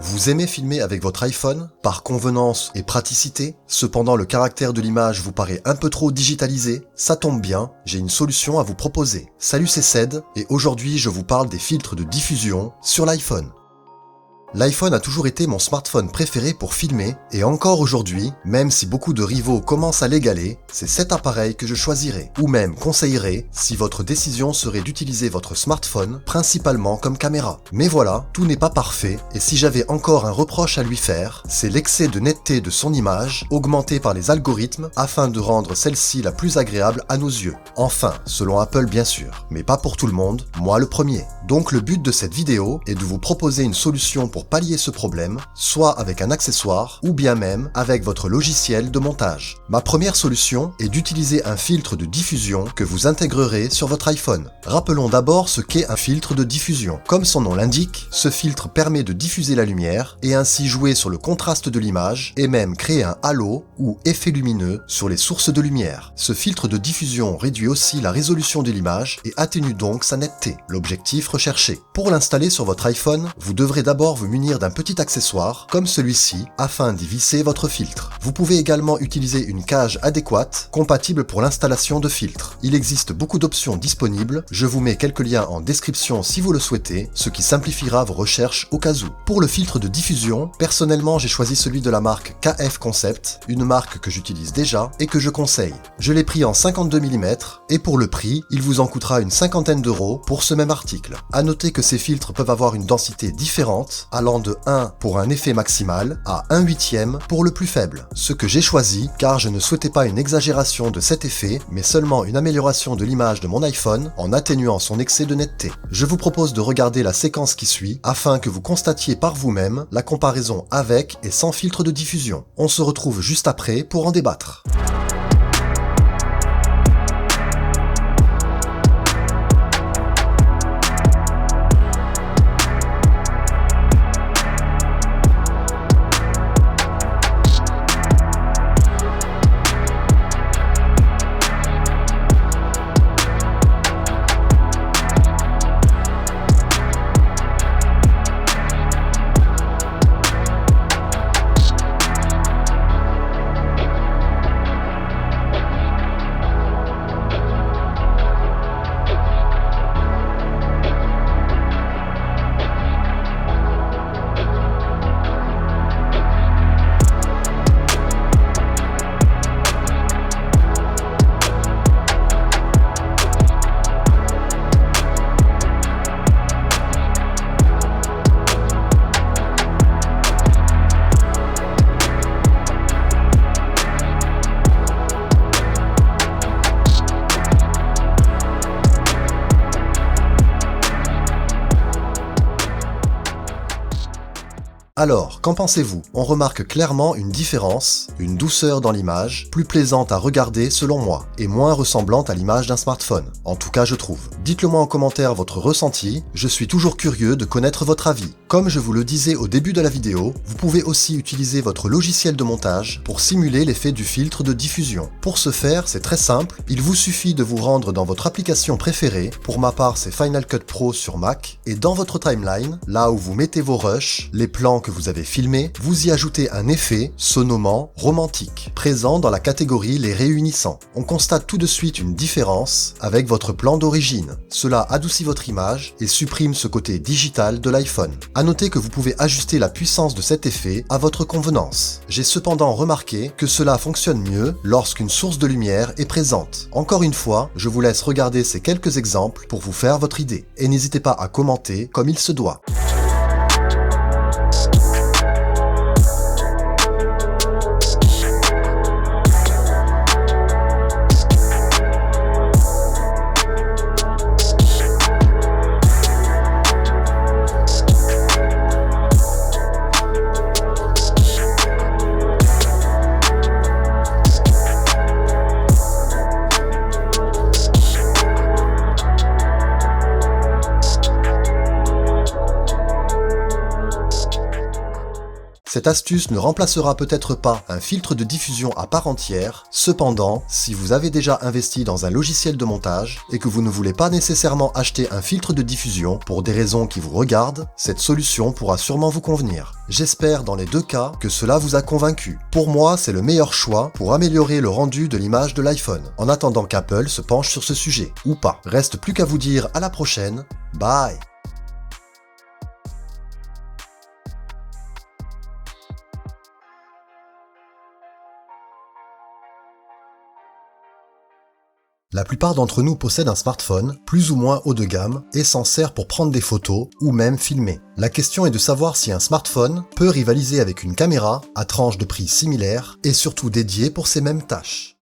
Vous aimez filmer avec votre iPhone, par convenance et praticité? Cependant, le caractère de l'image vous paraît un peu trop digitalisé? Ça tombe bien, j'ai une solution à vous proposer. Salut, c'est Ced, et aujourd'hui je vous parle des filtres de diffusion sur l'iPhone. L'iPhone a toujours été mon smartphone préféré pour filmer, et encore aujourd'hui, même si beaucoup de rivaux commencent à l'égaler, c'est cet appareil que je choisirai, ou même conseillerais si votre décision serait d'utiliser votre smartphone principalement comme caméra. Mais voilà, tout n'est pas parfait, et si j'avais encore un reproche à lui faire, c'est l'excès de netteté de son image, augmenté par les algorithmes, afin de rendre celle-ci la plus agréable à nos yeux. Enfin, selon Apple bien sûr, mais pas pour tout le monde, moi le premier. Donc le but de cette vidéo est de vous proposer une solution pour pallier ce problème, soit avec un accessoire, ou bien même avec votre logiciel de montage. Ma première solution est d'utiliser un filtre de diffusion que vous intégrerez sur votre iPhone. Rappelons d'abord ce qu'est un filtre de diffusion. Comme son nom l'indique, ce filtre permet de diffuser la lumière et ainsi jouer sur le contraste de l'image et même créer un halo ou effet lumineux sur les sources de lumière. Ce filtre de diffusion réduit aussi la résolution de l'image et atténue donc sa netteté, l'objectif recherché. Pour l'installer sur votre iPhone, vous devrez d'abord vous munir d'un petit accessoire comme celui-ci afin d'y visser votre filtre. Vous pouvez également utiliser une cage adéquate compatible pour l'installation de filtres. Il existe beaucoup d'options disponibles, je vous mets quelques liens en description si vous le souhaitez, ce qui simplifiera vos recherches au cas où. Pour le filtre de diffusion, personnellement j'ai choisi celui de la marque KF Concept, une marque que j'utilise déjà et que je conseille. Je l'ai pris en 52 mm et pour le prix, il vous en coûtera une cinquantaine d'euros pour ce même article. A noter que ces filtres peuvent avoir une densité différente, allant de 1 pour un effet maximal à 1/8 pour le plus faible. Ce que j'ai choisi car je ne souhaitais pas une exagération de cet effet, mais seulement une amélioration de l'image de mon iPhone en atténuant son excès de netteté. Je vous propose de regarder la séquence qui suit afin que vous constatiez par vous-même la comparaison avec et sans filtre de diffusion. On se retrouve juste après pour en débattre. Alors, qu'en pensez-vous? On remarque clairement une différence, une douceur dans l'image, plus plaisante à regarder selon moi, et moins ressemblante à l'image d'un smartphone. En tout cas, je trouve. Dites-le moi en commentaire votre ressenti, je suis toujours curieux de connaître votre avis. Comme je vous le disais au début de la vidéo, vous pouvez aussi utiliser votre logiciel de montage pour simuler l'effet du filtre de diffusion. Pour ce faire, c'est très simple, il vous suffit de vous rendre dans votre application préférée, pour ma part c'est Final Cut Pro sur Mac, et dans votre timeline, là où vous mettez vos rushs, les plans que vous avez filmés, vous y ajoutez un effet, se nommant romantique, présent dans la catégorie les réunissants. On constate tout de suite une différence avec votre plan d'origine. Cela adoucit votre image et supprime ce côté digital de l'iPhone. A noter que vous pouvez ajuster la puissance de cet effet à votre convenance. J'ai cependant remarqué que cela fonctionne mieux lorsqu'une source de lumière est présente. Encore une fois, je vous laisse regarder ces quelques exemples pour vous faire votre idée. Et n'hésitez pas à commenter comme il se doit. Cette astuce ne remplacera peut-être pas un filtre de diffusion à part entière, cependant, si vous avez déjà investi dans un logiciel de montage et que vous ne voulez pas nécessairement acheter un filtre de diffusion pour des raisons qui vous regardent, cette solution pourra sûrement vous convenir. J'espère dans les deux cas que cela vous a convaincu. Pour moi, c'est le meilleur choix pour améliorer le rendu de l'image de l'iPhone, en attendant qu'Apple se penche sur ce sujet, ou pas. Reste plus qu'à vous dire à la prochaine, bye! La plupart d'entre nous possèdent un smartphone, plus ou moins haut de gamme, et s'en sert pour prendre des photos ou même filmer. La question est de savoir si un smartphone peut rivaliser avec une caméra à tranche de prix similaire et surtout dédiée pour ces mêmes tâches.